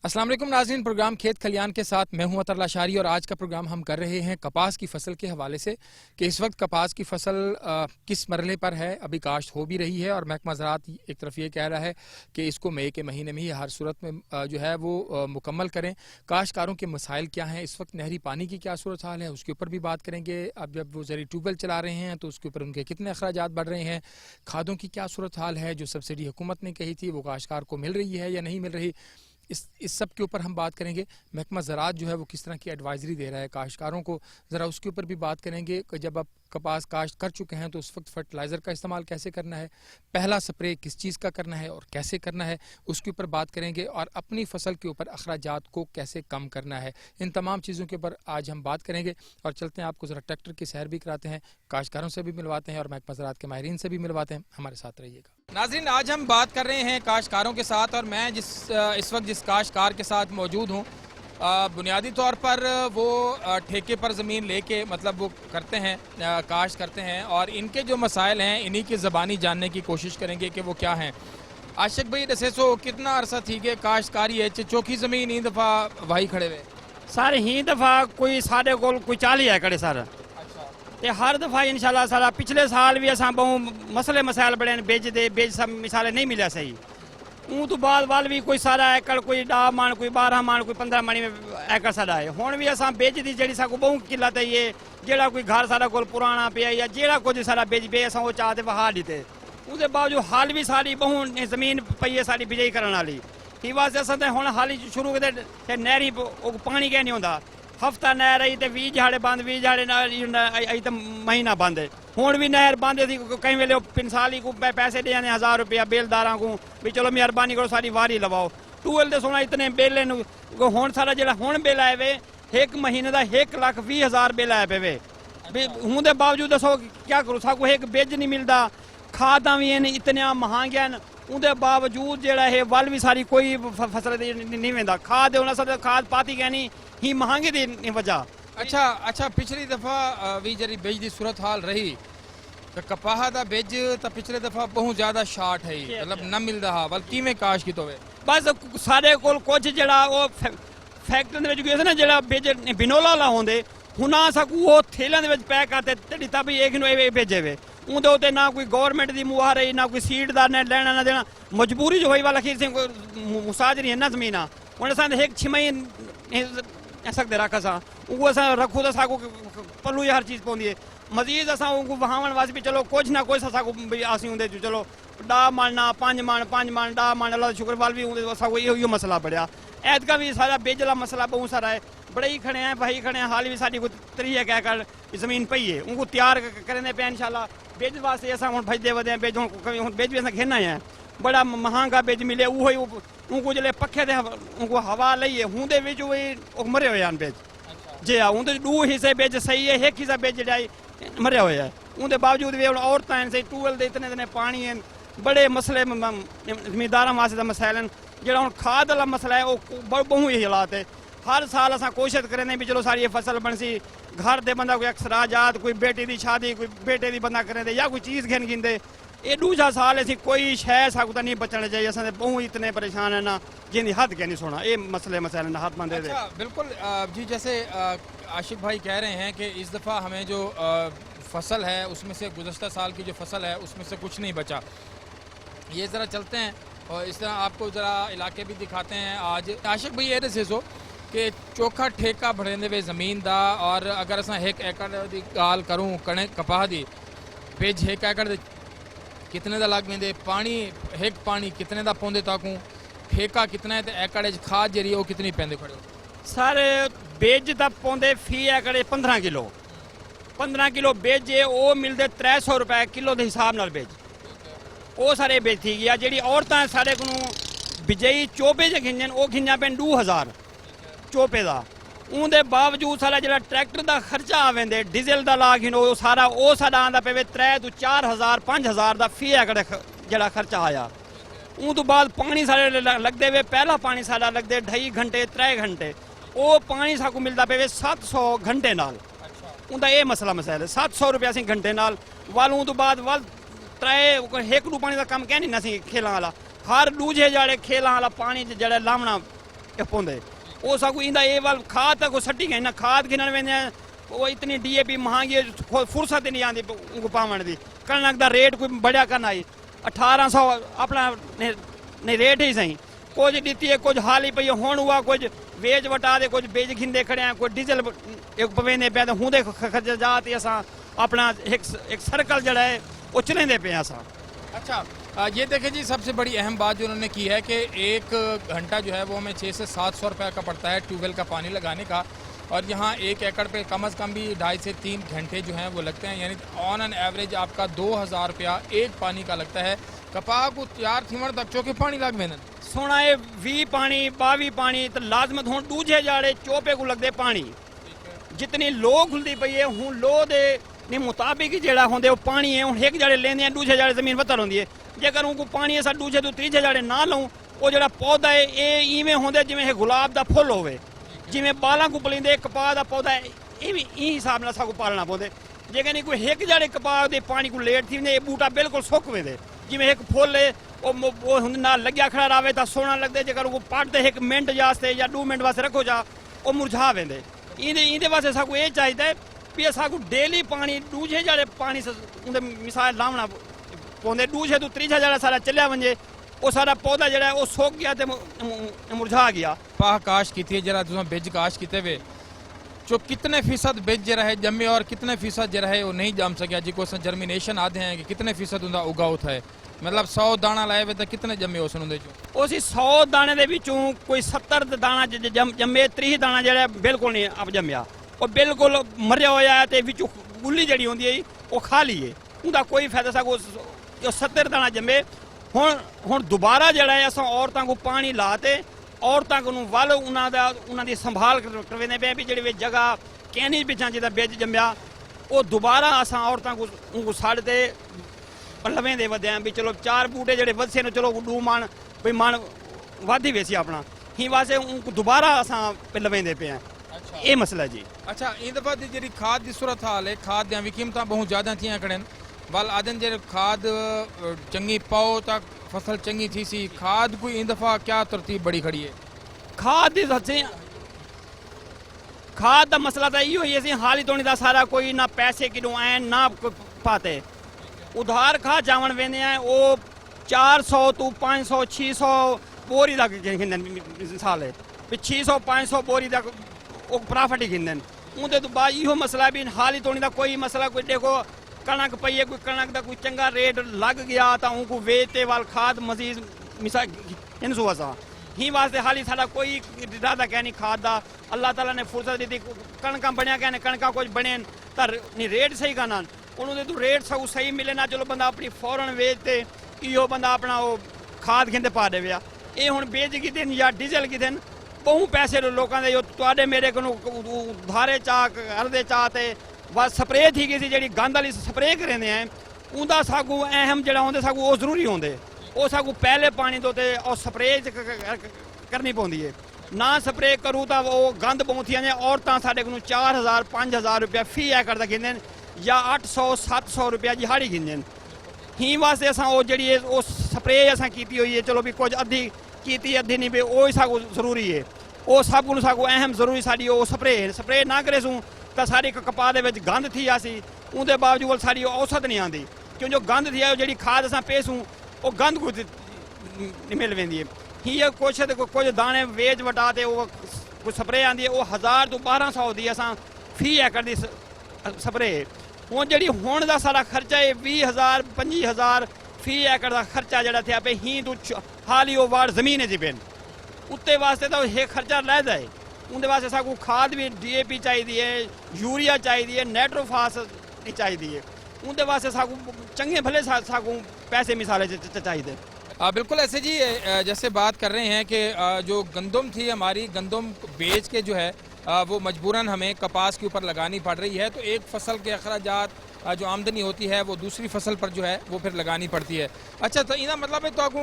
अस्सलाम वालेकुम नाज़रीन, प्रोग्राम खेत खलियान के साथ मैं हूं अतर लाशारी और आज का प्रोग्राम हम कर रहे हैं कपास की फसल के हवाले से कि इस वक्त कपास की फसल किस मरहले पर है। अभी काश्त हो भी रही है और महकमा ज़राअत एक तरफ ये कह रहा है कि इसको मई के महीने में ही हर सूरत में जो है वो मुकम्मल करें। काश्तकारों के मसाइल क्या हैं, इस वक्त नहरी पानी की क्या सूरत हाल है, उसके ऊपर भी बात करेंगे। अब जब वो ज़रूरी ट्यूबवेल चला रहे हैं तो उसके ऊपर उनके कितने अखराजात बढ़ रहे हैं, खादों की क्या सूरत हाल है, जो सब्सिडी हुकूमत ने कही थी वो काश्तकार को मिल रही है या नहीं मिल रही, इस सब के ऊपर हम बात करेंगे। महकमा ज़राअत जो है वो किस तरह की एडवाइजरी दे रहा है काश्तकारों को, ज़रा उसके ऊपर भी बात करेंगे कि जब आप कपास काश्त कर चुके हैं तो उस वक्त फर्टिलाइज़र का इस्तेमाल कैसे करना है, पहला स्प्रे किस चीज़ का करना है और कैसे करना है, उसके ऊपर बात करेंगे। और अपनी फसल के ऊपर अखराजात को कैसे कम करना है, इन तमाम चीज़ों के ऊपर आज हम बात करेंगे। और चलते हैं, आपको ज़रा ट्रैक्टर की सैर भी कराते हैं, काश्तकारों से भी मिलवाते हैं और महकमा ज़राअत के माहिरीन से भी मिलवाते हैं। हमारे साथ रहिएगा नाज़रीन। आज हम बात कर रहे हैं काश्तकारों के साथ और मैं इस वक्त जिस काश्तकार के साथ मौजूद हूँ, बुनियादी तौर पर वो ठेके पर ज़मीन लेके मतलब वो करते हैं, काश्त करते हैं और इनके जो मसाइल हैं इन्हीं की ज़बानी जानने की कोशिश करेंगे कि वो क्या हैं। आशिक भाई दसे सो कितना अरसा थी कि काश्तकारी है चौखी ज़मीन ही दफ़ा वाही खड़े हुए सर ही दफ़ा कोई साढ़े को कोई 40 एकड़ सर ते हर दफ़ा इंशाल्लाह सारा पिछले साल भी असां बहु मसले मसाइल बड़े बेच सब मिसाले नहीं मिले सही। ऊँ तो बाद वाल भी कोई सारा एकड़ कोई 10 मन कोई 12 मन कोई 15 मणी एकड़ सारा है। हुण भी असां बेच दी जड़ी साकू बहु किल्लत है ये जेड़ा कोई घर सारा कोल पुराना पिया या जेड़ा कुछ सारा बेच पे असां वो चाहते वहा दीते। उसके बावजूद हाल भी सारी बहु जमीन पई है सारी बिजाई करने वाली ही वास्ते असां ते हुण हाल शुरू करते नहरी पानी क्या नहीं होंदा। हफ्ता नहर आई तो 20 झाड़े बंद 20 झाड़े आई तो महीना बंद है। हुण भी नहर बंद थी कई वेले पिंसाली को पैसे दे आने 1000 रुपया बेलदारा को भी चलो मेहरबानी करो सारी वारी लवाओ। टूबेल तो सोना इतने बेले हुण सारा जो हुण बिल आए वे 1 महीने का 1,20,000 बिल आए पे वे। हूँ के बावजूद दसो क्या करो, साकू एक बिज नहीं मिलता, खादा भी इतने महंगियां न, उनके बावजूद जेड़ा है वल भी सारी कोई फसल नहीं वेंदा। खाद होना सब खाद पाती गया नहीं ही महंगी दी वजह। अच्छा पिछली दफ़ा भी जरी बेज की सूरत हाल रही तो कपाह का बेज तो पिछले दफ़ा बहुत ज़्यादा शार्ट है, मतलब न मिलता हा बल किवें काश की तो बस सारे कोल कुछ जेड़ा वो फैक्ट्री गए ना जेड़ा बेज बिनोला ला होंदे हुना सकू वो थैलियां दे विच पैक करते तड़ी तब एक नु भेजे वे। उनके उत्ते ना कोई गवर्नमेंट की मुहार रही ना कोई सीड का ने लेना ना देना, मजबूरी जो हुई वाला खीर से मुसाजरी है ना जमीन उन्हें असां एक छिमई सकते रख असां वो असां रखूँ तो साकू पलू हर चीज़ पौंदी है। मजीद असां उनको वहावन वास्ते भी चलो कुछ ना कुछ साकू आसी होंदे चलो 10 मन ना 5 मन 5 मन 10 मन अल्लाह शुक्र वाल भी होंदे साकू यो मसला बढ़िया। ऐतका भी सारा बेजला मसला बहुत सारा है, बड़े ही खड़े हैं भाई खड़े हैं। हाल भी साड़ी कोई 3 एकड़ जमीन पई है, उनको तैयार करें पे इंशाल्लाह बेज वास्ते असां हुण भजदे वधे हैं। बेज हुण बेज भी असां घेना है, बड़ा महंगा बेज मिले वो ही उनको जल्द पखे ते उनको हवा लई है हूँ विच मरे हुए हैं बेज जे उनके 2 हिस्से बेज सही है, 1 हिस्सा बेज जड़ा मरिया हुआ है। उनके बावजूद भी औरतां हैं सही टूबेल दे इतने पानी हैं, बड़े मसले जमींदारां वास्ते मसाइल हैं। जो हम खाद वाला मसला है वो बहु ही हालात है। हर साल असां कोशिश करें भी चलो सारी फसल बनसी, घर दे बंदा कोई अखराजात कोई बेटी की शादी कोई बेटे की बंदा करें या कोई चीज़ घेन गिनते ये दूसरा साल ऐसी कोई शह साकू नहीं बचना चाहिए। असां बहु इतने परेशान है ना जिंदी हद क्या नहीं सोना ये मसले मसाइल ना हाथ बंदे। अच्छा बिल्कुल जी, जैसे आशिक भाई कह रहे हैं कि इस दफ़ा हमें जो फसल है उसमें से गुज़श्ता साल की जो फसल है उसमें से कुछ नहीं बचा। ये ज़रा चलते हैं और इस तरह आपको ज़रा इलाके भी दिखाते हैं। आज आशिक भाई ये दसे सो कि चोखा ठेका भरेंदे वे ज़मीन दा और अगर असां 1 एकड़ की गाल करूँ कणक कपाह दी बेज 1 एकड़ कितने का लग वेंदे, पानी 1 पानी कितने का पौंदे ताकू, ठेका कितना है तो एकड़ खाद जी वो कितनी पैंदे खड़े सर बेज तक पौंदे फी एकड़ 15 किलो 15 किलो बेज वो मिलते 300 रुपए किलो के हिसाब नाल बेज वो सारे बेच थी गया। जी औरतें सारे को बिजई चोपे जो खिंजन वो खिंजा पे 2000 चोपे का। उनके बावजूद सारा जो ट्रैक्टर का खर्चा आवेंदे डीजल का ला खिनो सारा वो सारा आंदा पे 3 तो 4000 5000 का फी एकड़ जरा खर्चा आया। उन तो बाद पानी सारे लगते वे पहला पानी सारा लगते 2.5 घंटे 3 घंटे वो पानी साकू मिलता पे 700 घंटे नाल। उनका ये मसला मसाइल है 700 रुपया सी घंटे नाल वाल उन तो बाद वाल 1 पानी का कम क्या नहीं ना सी खेलों वाला हर दूजे जाड़े खेलों वाला पानी जड़ा लावना पौंदे वो साकू इंदा ये वाल खाद तक सट्टी गए ना खाद गिनन वेंदे वो इतनी DAP महंगी फुर्सत नहीं आती उनको पावन दी कणक दा रेट कोई बढ़िया करना आई 1800 अपना ने रेट ही सही कुछ दी है कुछ हाल ही पई हुण हुआ कुछ वेच वटा दे कुछ बेच खिंदे खड़े हैं कोई डीजल एक पवेंदे पे तो हुंदे खर्च जाते असां अपना एक सर्कल जड़ा है वो चलेंदे पे असां। अच्छा ये देखें जी, सबसे बड़ी अहम बात जो उन्होंने की है कि 1 घंटा जो है वो हमें 600 से 700 रुपये का पड़ता है ट्यूबवेल का पानी लगाने का, और यहाँ 1 एकड़ पे कम से कम भी 2.5 से 3 घंटे जो हैं वो लगते हैं, यानी ऑन एन एवरेज आपका 2000 रुपया एक पानी का लगता है। कपाह को तैयार थीवण तक चौके पानी लग वेंदन सोना ये 20 पानी 22 पानी तो लाजमत हुण दूजे जाड़े चोपे को लगदे पानी जितनी लो खुलदी पई है हुण लो दे ने मुताबिक ही जेड़ा होंदे वो पानी है हुण एक जाड़े लेंदे दूजे जाड़े जमीन वत्तर होंदी है जेकर उनको पानी असां दूजे तो तीजे जाड़े ना लऊं वो जेड़ा पौधा है ये इवें होंदे जिवें गुलाब दा फुल होवे जिवें बालां को पलिंदे कपाह दा पौधा इवें ई हिसाब नाल साकू पालना पौंदे जेकर नहीं कोई एक जाड़े कपाह दे पानी को लेट थी ये बूटा बिल्कुल सुक वेंदे जिवें एक फुल है वो ना लग्या खड़ा रहे तो सोना लगते जेकर वो पटते 1 मिनट वास्ते या 2 मिनट वास्ते रखो जा वो मुरझा वेंदे इंदे वास्ते साकू ये चाहिए भी साकू डेली पानी दूजे जाड़े पानी उनके मिसाल लावना पौंदे दूजे तो तीजा जाड़ा सारा चलिया वजे वो सारा पौधा जड़ा वो सोक गया तो मुरझा गया। पाह काश की थी जरा तुम बिज काश किते वे जो कितने फीसद बिज जरा है जमे और कितने फीसद जरा है वो नहीं जम सकिया जिको जर्मिनेशन आते हैं कि कितने फीसद उनका उगाव था, मतलब 100 दाना लाए वे तो कितने जमे उस 100 दाने दे विचों कोई 70 दाना जमे 30 दाना जरा बिल्कुल नहीं अब जमया और बिल्कुल मरिया होया है ते विचों गुल्ली जड़ी होंदी है वो खा लीए उनका कोई फायदा साको जो 70 दाना जमे हुण दोबारा जड़ा है असां औरतां को पानी लाते औरतां को वल उन्हां दी संभाल करवेंदे पे भी जेड़ी जगह कहनी पिछां जिदा बिज जमया वो दोबारा असां औरतां को उनको साड़ते लवें दे वधे भी चलो 4 बूटे जेड़े वधसे ने चलो 2 मन भाई मन वाधी वेसी अपना ही वास्ते उनको दोबारा असां लवें दे पे हैं। अच्छा ये मसला जी। अच्छा इन दफ़ा दी जी खाद की सूरत हाल है खाद दी कीमतां बहुत ज़्यादा थी कड़न वाल आदन जे खाद चंगी पाओ तक फसल चंगी थी सी खाद कोई इन दफ़ा क्या तरतीब बड़ी खड़ी है खाद दी सच्ची खाद का मसला तो इो ही हाल ही तोड़ी सारा कोई ना पैसे किलो आए ना पाते उधार खा जावन वेंदे हैं वो 400 तो 500 600 बोरी तक मिसाल है 600 500 बोरी तक वो प्रॉफिट ही गिनदे उनके तो बाद इो मसला भी हाल ही तोड़ी कोई मसला कोई देखो कणक पई है कोई कणक का कोई चंगा रेट लग गया तो उनको वेचते वाल खाद मजीद मिसाल इन सुबह ही वास्ते हाली सारा कोई इरादा क्या नहीं खाद का अल्लाह ताला ने फुर्सत दी कणक बनया क्या कणक कुछ बने तो रेट सही करना उन्होंने तो रेट सब सही मिले ना चलो बंदा अपनी फौरन वेचते इो बंदा अपना वो खाद खिंदे पा दे ये हूँ बेच की दिन या डीजल की दिन बहु पैसे लोगों के जो मेरे को उधारे चाक अर्दे चाहते बस स्प्रे थी गई जी गंद वाली स्प्रे करेंदे हैं उनका सागू अहम जड़ा होंगे सागू वो जरूरी होंगे वो सागू पहले पानी तो और स्प्रे करनी पौंदी है ना स्प्रे करूँ तो वो गंद बहुत थी औरतां साढ़े को 4000 5000 रुपया फी एकड़ का गिनदे या 800 700 रुपया दिहाड़ी गिनदे ही वास्ते असां वो जी वो स्प्रे असां कीती हुई है चलो भी कुछ अद्धी कीती अद्धी नहीं भी वो सागू जरूरी है वो सब को सागू अहम जरूरी साड़ी वो स्प्रे ना करे सूँ तो सारी कपाह दे विच गंद थी आसी उनके बावजूद साड़ी औसत नहीं आती क्यों जो गंद थी है जी खाद असां पेसूँ वो गंद कुछ मिल वेंदी है ही कुछ दाने वेच वटाते वो कुछ स्प्रे आती है वो 1000 तो 1200 दी असां फी एकड़ दी स्प्रे हूँ जी हूँ का सारा खर्चा है 20000 25000 फी एकड़ का खर्चा जरा थे पे ही तो हाल ही वो वार्ड जमीन जी पेन उत्ते वास्ते तो ये खर्चा लैदा है उनके वास्ते साकू खाद भी DAP चाहिए है यूरिया चाहिए नाइट्रोफास चाहिए उनके वास्ते साकू चंगे भले साकू पैसे मिसाले चाहिए। बिल्कुल ऐसे जी जैसे बात कर रहे हैं कि जो गंदम थी हमारी गंदम बेच के जो है वो मजबूरन हमें कपास के ऊपर लगानी पड़ रही है तो एक फसल के अखराजात जो आमदनी होती है वो दूसरी फसल पर जो है वो फिर लगानी पड़ती है। अच्छा तो इना मतलब है तो आगू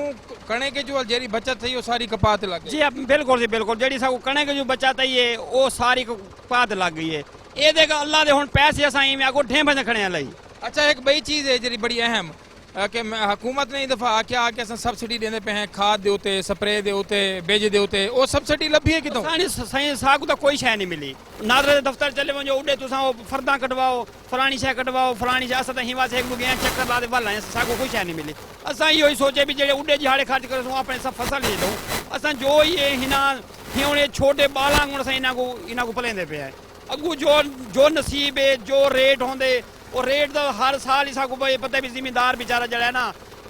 कणे के जो जेरी बचत थी वो सारी कपात लग गई जी अब बिल्कुल जी बिल्कुल जी साकू कणे के जो बचत है ये वो सारी कपात लग गई है ये देखा अल्लाह दे हुण पैसे असां में आगू ढें बंद खड़े लाई। अच्छा एक बड़ी चीज़ है जी बड़ी अहम कि हुकूमत ने दफ़ा आके असां सबसिडी देंदे पे हैं खाद दे उते स्प्रे दे उते बीज दे उते वो सबसिडी लभी है कितों साईं साकू तो कोई शइ नहीं मिली नादरे दे दफ्तर चले वञो उॾे तुसां फरदा कटवाओ फलानी शइ कटवाओ फलानी शइ असां त हिन वास्ते हिकु ॿ चक्कर ला वल आहियूं साकू कोई शइ नहीं मिली असां इहो ई सोचे भी जेड़े उॾे जहाड़े खर्च करे अपने सब फसल ले लऊं असां जो ये हिन छोटे बालांगुण सां इना को पलेंदे पे है अगू जो नसीब है जो रेट होंदे और रेट तो हर साल ही साकू पता भी जिमीदार बेचारा जड़ा है ना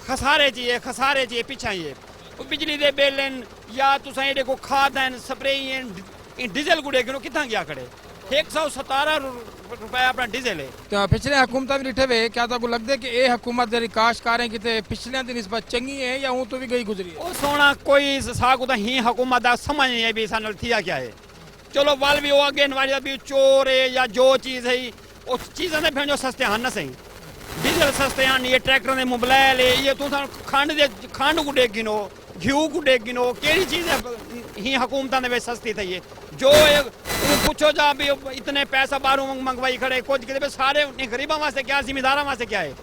खसारे चाहिए पिछा ही है बिजली दे बिल या तुसा एडे को खाद हैं स्प्रे डीजल गुड़े गिनो कितना गया खड़े 117 रुपए अपना डीजल है तो पिछले हुकूमत भी डिठे वे क्या तो लगता है कि ये हुकूमत जरी काश्तकार किते पिछले की निस्बत चंगी है या ऊँ तो भी गई गुजरी है सोना कोई साकू तो ही हुकूमत का समझ नहीं है भी सन थिया क्या है चलो वाल भी वो अगे वाली भी चोर है या जो चीज़ है उस चीज़ ने भेजो सस्ते हैं न सही डीजल सस्ते हैं ये ट्रैक्टर ने मोबाइल है ये तू खंड को डेग गिनो घी को डेग गिनो केड़ी चीज़ है ही हुकूमत ने सस्ती थी है जो पूछो जा भी इतने पैसा बाहरों मंगवाई खड़े कुछ कि सारे गरीबों वास्ते क्या जिम्मेदारों वास्ते क्या है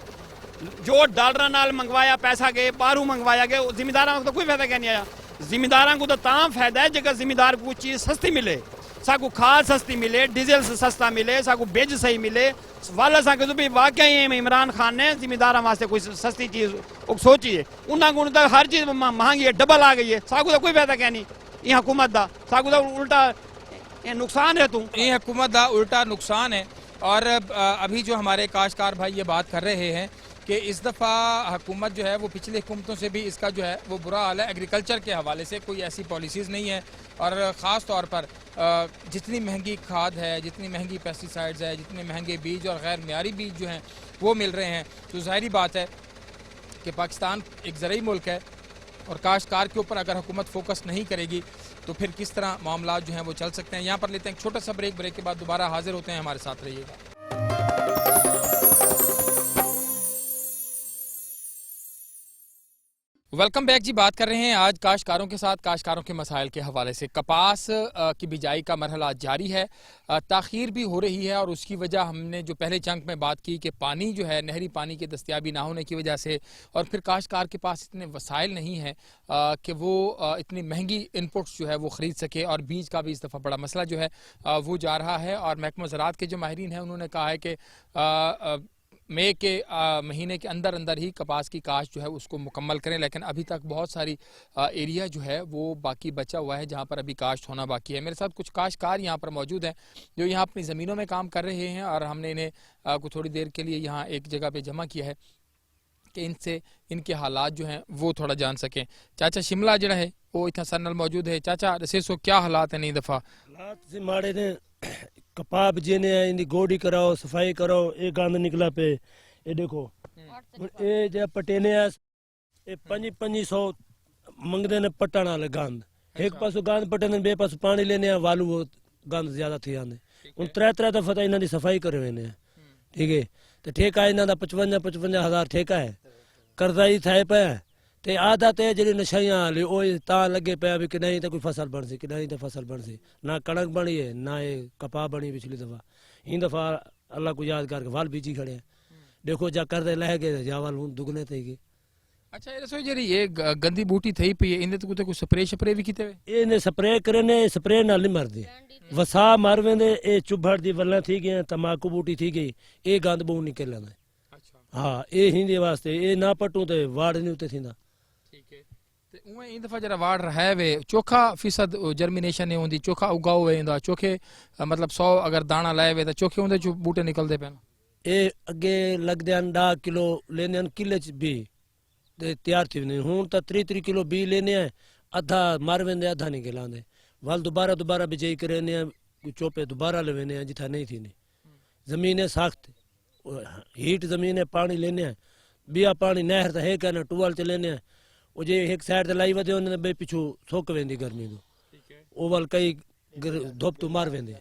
जो डॉलर नाल मंगवाया पैसा गए बाहरों मंगवाया गया जिम्मेदारों को तो कोई फायदा क्या नहीं आया जिम्मेदारों को तो तां फायदा है जगह जिम्मेदार को चीज़ सस्ती मिले साकू खाद सस्ती मिले डीजल सस्ता मिले साकू बिज सही मिले वाल असांखे तो भी वाकई इमरान खान ने जिम्मेदार वास्ते कोई सस्ती चीज़ सोची है उन्होंने को तो हर चीज़ महंगी है डबल आ गई है साकू तो कोई फायदा क्या नहीं ये हुकूमत का साकू तो उल्टा नुकसान है तू ये हुकूमत का उल्टा नुकसान है और अभी जो हमारे काश्तकार भाई ये बात कर रहे हैं कि इस दफ़ा हुकूमत जो है वो पिछली हुकूमतों से भी इसका जो है वो बुरा हाल है एग्रीकल्चर के हवाले से कोई ऐसी पॉलिसीज़ नहीं है और ख़ास तौर पर जितनी महंगी खाद है जितनी महंगी पेस्टिसाइड्स है जितने महंगे बीज और गैर मियारी बीज जो हैं वो मिल रहे हैं तो ज़ाहिरी बात है कि पाकिस्तान एक ज़रूरी मुल्क है और काश्तकार के ऊपर अगर हुकूमत फोकस नहीं करेगी तो फिर किस तरह मामला जो हैं वो चल सकते हैं। यहाँ पर लेते हैं एक छोटा सा ब्रेक के बाद दोबारा हाजिर होते हैं, हमारे साथ रहिएगा। वेलकम बैक जी। बात कर रहे हैं आज काश्तकारों के साथ, काश्तकारों के मसाइल के हवाले से। कपास की बिजाई का मरहला जारी है, ताख़ीर भी हो रही है और उसकी वजह हमने जो पहले चंक में बात की कि पानी जो है नहरी पानी की दस्तयाबी ना होने की वजह से और फिर काश्तकार के पास इतने वसाइल नहीं हैं कि वो इतनी महंगी इनपुट्स जो है वो ख़रीद सके और बीज का भी इस दफ़ा बड़ा मसला जो है वो जा रहा है। और महकमा ज़राअत के जो माहिरीन हैं उन्होंने कहा है कि मई के महीने के अंदर अंदर ही कपास की काश्त जो है उसको मुकम्मल करें, लेकिन अभी तक बहुत सारी एरिया जो है वो बाकी बचा हुआ है जहाँ पर अभी काश्त होना बाकी है। मेरे साथ कुछ काश्तकार यहाँ पर मौजूद हैं जो यहाँ अपनी ज़मीनों में काम कर रहे हैं और हमने इन्हें कुछ थोड़ी देर के लिए यहाँ एक जगह पे जमा किया है कि इनसे इनके हालात जो हैं वो थोड़ा जान सकें। चाचा शिमला जड़ा है वो इतना सरनल मौजूद है। चाचा दसेसो क्या हालात है? नई दफ़ा हालात से माड़े ने कपाब जेने इनकी गोडी कराओ सफाई कराओ, एक गंद निकला पे ये देखो ये जो पटेने ये 500 मंगदे ने पट्टन वाले गंद, एक पासो गंद पटन बे पासो पानी लेने वालू वो गंद ज्यादा थी आंदे उन त्रै दफा तो इन्हों की सफाई करे हुए ने। ठीक है, तो ठेका इन्हों का 55 हज़ार ठेका है, कर्जा ही थाए पे ते आदत है जी नशाइयां वाली वो लगे पे भी कि नहीं तो कोई फसल बन सी कि नहीं तो फसल बन सी, ना कणक बनी है ना ये कपा बनी पिछली दफा। इन दफा अल्लाह को याद करके वाल बीजी खड़े हैं, देखो जा कर दे लह गए जा वाल दुगने थे गए। अच्छा ये रसोई जरी ये गंदी बूटी थी पई इन तो कुछ स्प्रे भी कीते वे इन्हें स्प्रे करे ने स्प्रे नाल नहीं मरदी वसा मर वेंदे ए चुभड़ दी वल्ला थी गई तमाकू बूटी थी गई ए गंद बू निकल लेंदा। अच्छा हां ए हिंदे वास्ते ए ना पटू ते वाड़ नहीं उते थींदा। ठीक है, ते उए इन दफा जरा वाड़ रहा वे चोखा फीसद जर्मिनेशन ने होंदी, चोखा उगाओ वेंदा, चोखे मतलब 100 अगर दाना लाए वे तो चोखे होंदे जो बूटे निकलदे पेन। ए अगे लगदे 10 किलो लेने किले च भी ते तैयार थी वेंदे, हुन तो 3 किलो बी लेने आधा मर वेंदे आधा नहीं गिलांदे वाल दोबारा बिजाई करे ने चोपे दोबारा ले वेने जिथा नहीं थी ने। जमीन है सख्त हीट जमीन है, पानी लेने बिया पानी नहर तो है क्या ना टूअल च लेने वो जे एक साइड ते लाई वदे उन्हें बे पिछू सोक वेंदी गर्मी दो ओ वाल कई धोप तो मार वेंदे।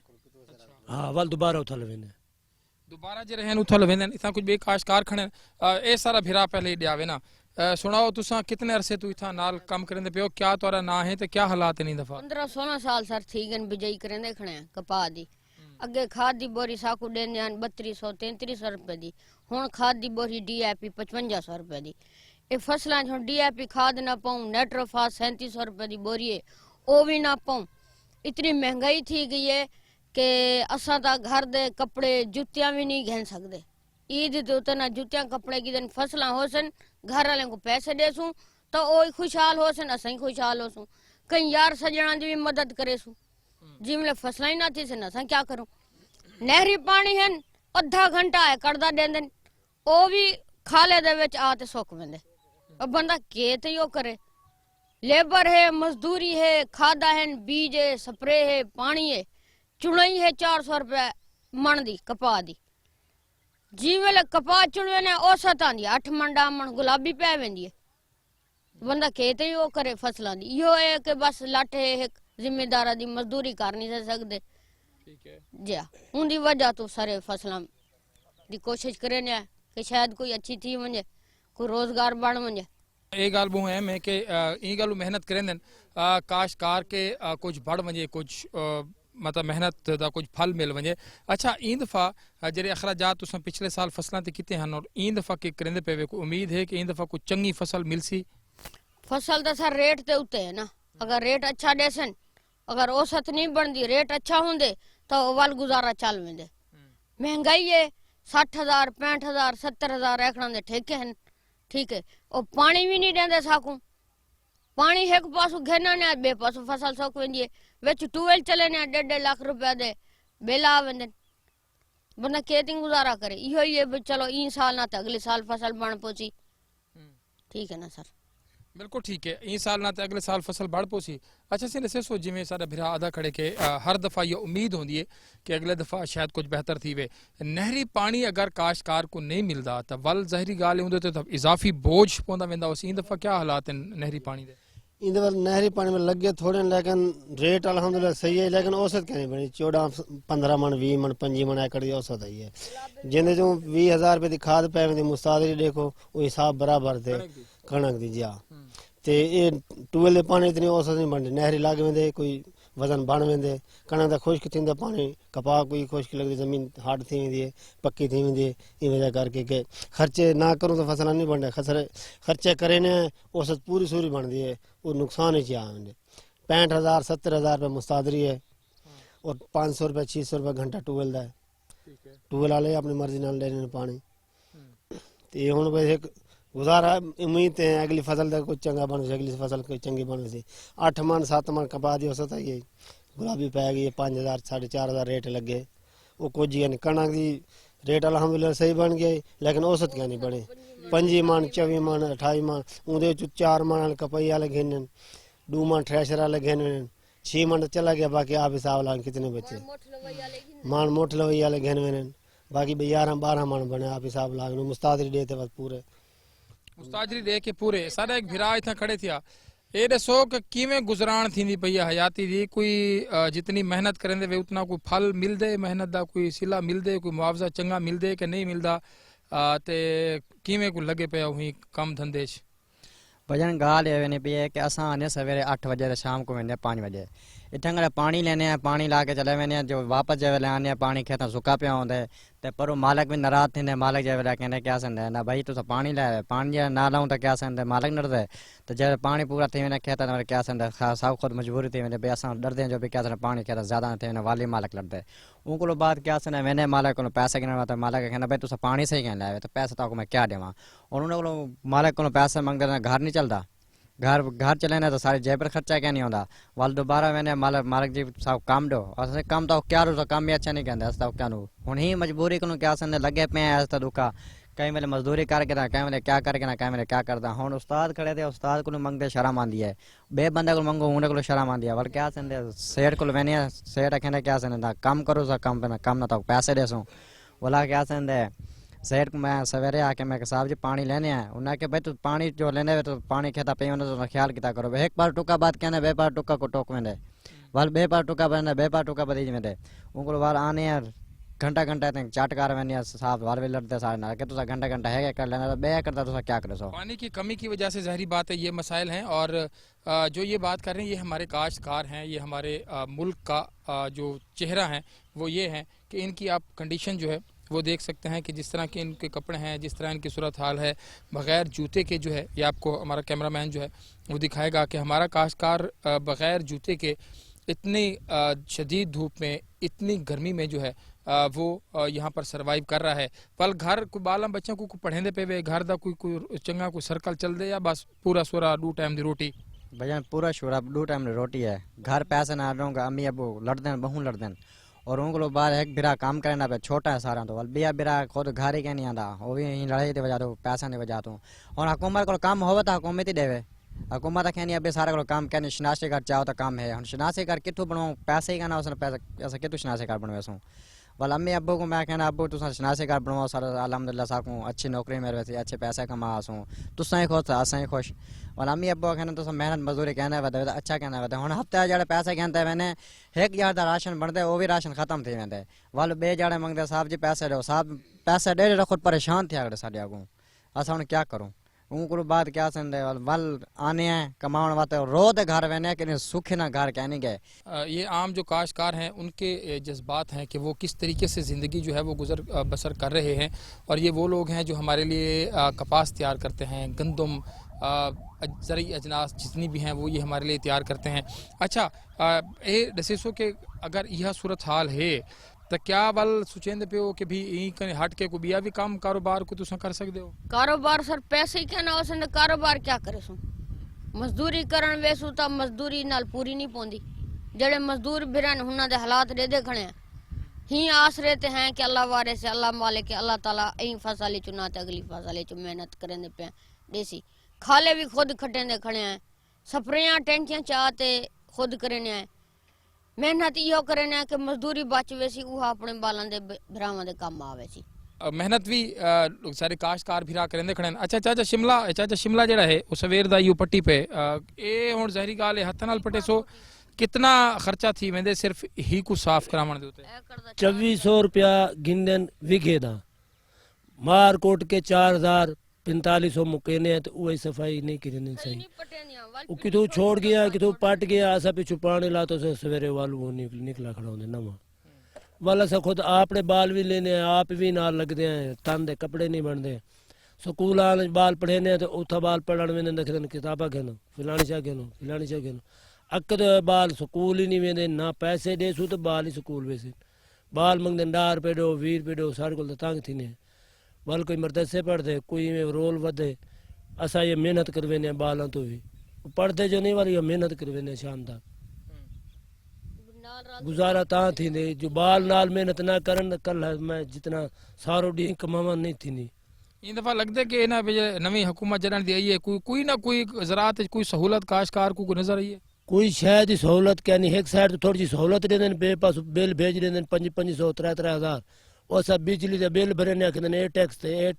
हां वाल दोबारा उथल वेने दोबारा जे रहन उथल वेंदे इथा कुछ बे काश्तकार खणे ए सारा भिरा पहले दियावे ना। सुनाओ तुसा कितने अरसे तू इथा नाल काम करंदे पियो, क्या तोरा ना है ते क्या हालात है नी दफा? 15-16 साल सर ठीक है बिजाई करंदे खणे कपा दी अगे खाद दी बोरी साकू देंदे हन 3200 3300 रुपए दी। हुण खाद दी बोरी DAP 5500 रुपए दी। ये फसलां च DAP खाद ना पाऊं, नाइट्रोफास 3700 रुपए दी बोरी है, वो भी ना पाऊं। इतनी महंगाई थी गई है कि असां ता घर दे कपड़े जुतियां भी नहीं घन सकते। ईद ते उते ना जुतियां कपड़े की दिन फसलां होसन, घर वाले को पैसे देसूं तो वो खुशहाल होसन, असां ही खुशहाल होसूं। कहीं यार सजना की भी मदद करेसूं, जिमले फसलां ही ना थी सन असां क्या करूं। नहरी पानी है आधा घंटा है करदा देंदे, वो भी खाले दे विच आ ते सुक वेंदे। अब बंदा के ते यो करे, लेबर है, मजदूरी है, खादा है, बीज है, स्प्रे है, पानी है, चुनाई है 400 रुपए मन दी कपा दी। जिवेले कपा चुनवे ने औसत आंदी 8 मन 10 मन गुलाबी पै वेंदी है। बंदा के ते यो करे फसलां दी। यो है कि बस लट है एक जिम्मेदारा दी मजदूरी कर नहीं सकते। ठीक है जी उनकी वजह तो सारे फसलां दी कोशिश करे ने कि शायद कोई अच्छी थी वने, कोई रोजगार बन वने। ये गाल वो है मैं कि ई गाल मेहनत करें काश्तकार के कुछ बढ़ वजे, कुछ मतलब मेहनत दा कुछ फल मिल वजे। अच्छा ई दफ़ा जेरे अखराजात तुसां पिछले साल फसलां ते किते हन और ई दफ़ा के करेंदे पे को उम्मीद है कि ई दफ़ा कुछ चंगी फसल मिलसी? फसल तो सर रेट ते उते है ना, अगर रेट अच्छा देसन, अगर औसत नहीं बनती रेट अच्छा होंदे तो वाल गुजारा चल वेंदे। महंगाई है 60,000 65,000 70,000 एकड़ा दे ठेके हैं। ठीक है, और पानी भी नहीं देंदे साकू। पानी एक पासों घेना ने बे पासों फसल सुक वेंदी है। विच ट्यूबवेल चले ने 1.5 लाख रुपया दे बेला आ वेंदे। बंदा खेती गुजारा करे। इहो ही है भी चलो ई साल ना तो अगले साल फसल बन पोची। ठीक है ना सर? बिल्कुल ठीक है, ई साल ना तो अगले साल फसल बढ़ पोसी। अच्छा सिंह दसो जिमें सारा भिरा अदा खड़े के हर दफ़ा ये उम्मीद होंदी है कि अगले दफ़ा शायद कुछ बेहतर थी वे। नहरी पानी अगर काश्तकार को नहीं मिलता तो वल ज़ाहिरी गाल होंदे तो इजाफी बोझ पौंदा वेंदा। उस ई दफ़ा क्या हालात हैं नहरी पानी दे? इन नहरी पानी में लगे थोड़े लेकिन रेट अल्हम्दुलिल्लाह सही है, लेकिन औसत क्या नहीं बनी 14 15 मन 20 मन 25 मन एकड़ की औसत आई है। जिंदे जो 20,000 रुपए की खाद पै वेंदी मुस्तादरी देखो वो हिसाब बराबर थे कणक दी जा ते ये ट्यूबवेल दे पानी इतनी औसत नहीं बनती। नहरी लाग वेंदे कोई वजन बन वेंदे, कणक दा खुश्क थींदा पानी, कपाह कोई खुश्क लगदी, जमीन हार्ड थी वेंदी है, पक्की थी वेंदी है। इन वजह करके के खर्चे ना करूं तो फसल नहीं बनदे, खर्चे करे ने औसत पूरी सूरी बनदी है, वो नुकसान ही आ वेंदे। 65,000 70,000 रुपये मुस्तादरी है और 500 रुपये 600 रुपये घंटा ट्यूबवेल दा है। ट्यूबवेल वाले अपनी मर्जी नाल लेने पानी ते हुण वैसे गुजारा उम्मीद है अगली फसल का कुछ चंगा बन, अगली फसल कोई चंगी बन सी। 8 मन 7 मन कपा दी औसत आई है, गुलाबी पै गई 5,000 4,500 रेट लगे। वो कुछ ही नहीं, कणक की रेट अल्हम्दुलिल्लाह सही बन गई लेकिन औसत क्या नहीं बने। 25 मन 24 मन 28 मन उन्दे 4 मन कपई वाले घेने, 2 मन थ्रेशर वाले घेने, 6 मन चला गया। बाकी आप हिसाब ला कितने बचे मान मोट लवई वाले घेने, बाकी 11 12 मन बने आप हिसाब ला मुस्तादरी देते बस पूरे मुस्ताजरी दे के पूरे सारा एक भिरा इतना खड़े थिया। ये दसो कि किवें गुजरान थी पई हयाती दी, कोई जितनी मेहनत करेंदे वे उतना कोई फल मिलदे, मेहनत दा कोई सिला मिलदे, कोई मुआवजा चंगा मिलदे कि नहीं मिलदा ते किवें को लगे पे हुई कम धंधे च? भजन गाल ये नहीं पी है कि असां आने सवेरे 8 बजे शाम को वेंदे 5 बजे इतना पानी लेने हैं, पानी ला के चले वेंदे जो वापस जब वेले आने पानी खेता सुका पिया होंदे ते पर मालक भी नाराज थींदे। मालक जब वेले कहंदे क्या संदे ना भाई तुस पानी लाए, पानी जे ना लाऊं तो क्या संदे मालक नरदे। तो जब पानी पूरा थी वेंदे खेता तो क्या संदे सब खुद मजबूरी थी वेंदे भाई असां डरदे जो भी क्या संदे पानी खेता ज्यादा थी वेंदे वाली मालक लड़दे। उनको बाद क्या संदे मैंने मालक को पैसे गिनवा तो मालक कहंदा भाई तुस पानी सही कह लाए तो पैसे तो मैं क्या देवां। और उन्होंने मालक को पैसे मंगदे घर नहीं चलता, घर चले ना तो सारे जेब खर्चा क्या नहीं होता। वाल दोबारा मैंने मालक जी सब काम दो और काम तो क्या रो तो काम भी अच्छा नहीं कहते तो क्या हूँ ही मजबूरी को क्या संदे लगे पे ऐसा दुखा कई मेले मजदूरी करके ना कई मेले क्या करके ना कई मेले क्या करता। हूँ उस्ताद खड़े थे उस्ताद को मंगते शर्म आंदी है, बे बंदे को मंगो उन्हें को शर्म आंदी है। वाल क्या संदे सेठ को वेने सेठ कहते क्या संदे काम करो सा काम पे ना काम ना तो पैसे दे सो। बोला क्या संदे सेठ को मैं सवेरे आके मैं साहब जी पानी लेने आए, उन्हें के भाई तू पानी जो लेने तो पानी खेता पे तो ख्याल किता करो। एक बार टुका बात कहने बे बार टुका को टोक वेंदे वाल बे बार टुका बने बे बार टुका बदीज में दे उनको बार आने यार घंटा घंटा तक चाटकार वेने साहब वाल वे लड़ते सारे ना के तो घंटा घंटा है कर लेना बे करता तो क्या करे सो। पानी की कमी की वजह से ज़ाहिरी बात है ये मसाइल हैं। और जो ये बात कर रहे हैं ये हमारे काश्तकार हैं, ये हमारे मुल्क का जो चेहरा है वो ये है कि इनकी आप कंडीशन जो है वो देख सकते हैं कि जिस तरह के इनके कपड़े हैं, जिस तरह इनकी सूरत हाल है, बग़ैर जूते के जो है, ये आपको हमारा कैमरामैन जो है वो दिखाएगा कि हमारा काश्तकार बग़ैर जूते के इतनी शदीद धूप में, इतनी गर्मी में जो है वो यहाँ पर सरवाइव कर रहा है। पल घर को बालम बच्चों को पढ़ेंदे पे वे घर दा कोई चंगा कोई सर्कल चल दे या बस पूरा सोरा 2 टाइम दी रोटी। भैया पूरा शोरा 2 टाइम दी रोटी है, घर पैसे ना रहूँगा, अम्मी अबू लड़ दें, बहू लड़ दें, और उनको लोग बाहर एक बिरा काम करना पे छोटा है सारा, तो बिया बिरा खुद घर ही क्या नहीं आता, वो भी यहीं लड़ाई की वजह तो पैसा नहीं वजह तो। और हुकूमत को काम हो तो हुकूमत ही देवे, हुकूमत कहनी अभी सारा को काम कहनी शनासी घर चाहो तो काम है, हम शनासी घर कितों बनवाऊँ, पैसे ही कहना उसने पैसा ऐसा कितों शनासी घर बनवेसूँ। वाल अम्मी अब्बू को मैं कहना अब्बू तुम शनासी घर बनवाओ सारा अलहमदुलिल्लाह साकूँ अच्छी नौकरी मेरे वैसे अच्छे पैसे कमा सूँ, तुसा ही खुश असा ही खुश। वाल अम्मी अब्बू कहना तुम मेहनत मजदूरी कहना वे अच्छा कहना वे हूँ हफ्ते जड़े पैसे कहते मैंने 1000 का राशन बनते वो भी राशन खत्म थी वेंदे, वाल बे जड़े मंगते साहब जी पैसे दो, साहब पैसे दे खुद परेशान थे अगले साढ़े अगू, असा हूँ क्या करूँ उनको बात क्या संदे वल आने हैं कमाने वाते रोज घर वेने कि सुख ना घर कहने गए। ये आम जो काश्तकार हैं उनके जज्बात हैं कि वो किस तरीके से ज़िंदगी जो है वो गुजर बसर कर रहे हैं। और ये वो लोग हैं जो हमारे लिए कपास तैयार करते हैं, गंदम ज़रूरी अजनास जितनी भी हैं वो ये हमारे लिए तैयार करते हैं। अच्छा ये दसेसो के अगर यह सूरत हाल है तो क्या वल सुचेंदे पे हो कि भी यहीं कने हट के को बिया भी काम कारोबार को तुसा कर सकते हो? कारोबार सर पैसे ही कहना वैसे कारोबार क्या करे सो, मजदूरी करन वेसू तो मजदूरी नाल पूरी नहीं पौंदी, जड़े मजदूर बिरन हुना दे हालात रेदे खड़े हैं, ही आस रहते हैं कि अल्लाह वारे से अल्लाह मालिक के अल्लाह ताला यही फसल चुना ते अगली फसल च मेहनत करेंदे पे देसी खाले भी खुद खटेंदे खड़े हैं, स्प्रेयां टैंकियां चाहते खुद करने हैं, मेहनत यो करने कि मजदूरी बच वैसी वह अपने बालन दे भरावां दे काम आवे सी। मेहनत भी सारे काश्तकार भी करेंदे खड़े। अच्छा चाचा शिमला जड़ा है उस सवेर दा यू पट्टी पे ए हुण ज़ाहिरी गाल है हथ नाल पटे सो कितना खर्चा थी वेंदे सिर्फ ही को साफ करावण दे उते? 2400 रुपया गिनदन विघे दा, मार कोट के 4500 मुकेने हैं तो वही सफाई नहीं करनी सही, वो कितों छोड़ गया कितों पट गया ऐसा पिछू पानी ला तो सवेरे वालू वो निकला खड़ा होंगे नवा वाला सा खुद आपने बाल भी लेने हैं आप भी नाल लगते हैं, तन दे कपड़े नहीं बनते, स्कूल आने बाल पढ़ेने तो उथा बाल पढ़न में रखते किताबा कहनो फिलानी शाह कहनो अकद बाल स्कूल ही नहीं वेंदे ना पैसे देसू तो बाल ही स्कूल वैसे बाल मंगते 10 रुपए दो 20 रुपए दो सारे को तंग थी ने बाल कोई मरदसे पढ़ते कोई में रोल वधे, असा ये मेहनत करवेने बालों तो भी पढ़ते जो नहीं वाली ये मेहनत करवेने शाम तक गुजारा ता थी ने जो बाल नाल मेहनत ना करन कल मैं जितना सारो डी कमावा नहीं थी नहीं। इन दफा लगता है कि ना नवी हुकूमत जड़न दी आई है कोई ना कोई ज़राअत कोई सहूलत काश्तकार को नजर आई है, कोई शायद सहूलत क्या नहीं, एक साइड तो थोड़ी सी सहूलत देने बे पास बिल भेज देने 500 3-3000 और सब बिजली के बिल भरने आखिर टैक्स और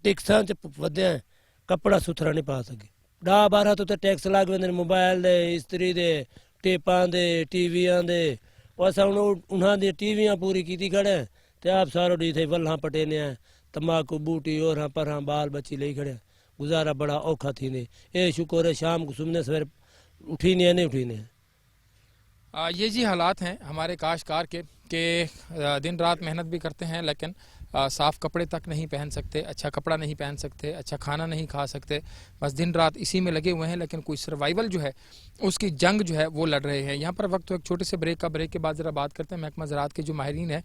टैक्सा च वधे कपड़ा सुथरा नहीं पा सके 10-12 तो टैक्स लग वेंदे मोबाइल दे इस्त्री दे टेपां दे टीवियां दे और उन्हां दी टीवियां पूरी कीती खड़े ते आप सारो डी थे वल्हां पटेने तंबाकू बूटी और पर बाल बच्ची ले खड़े गुजारा बड़ा औखा थी ने ए शुक्र है शाम को सुमने सवेरे उठी नहीं उठी ने। ये जी हालात हैं हमारे काश्तकार के दिन रात मेहनत भी करते हैं लेकिन साफ़ कपड़े तक नहीं पहन सकते, अच्छा कपड़ा नहीं पहन सकते, अच्छा खाना नहीं खा सकते, बस दिन रात इसी में लगे हुए हैं। लेकिन कोई सर्वाइवल जो है उसकी जंग जो है वो लड़ रहे हैं। यहाँ पर वक्त तो एक छोटे से ब्रेक के बाद ज़रा बात करते हैं महकमा ज़राअत के जो माहिरीन हैं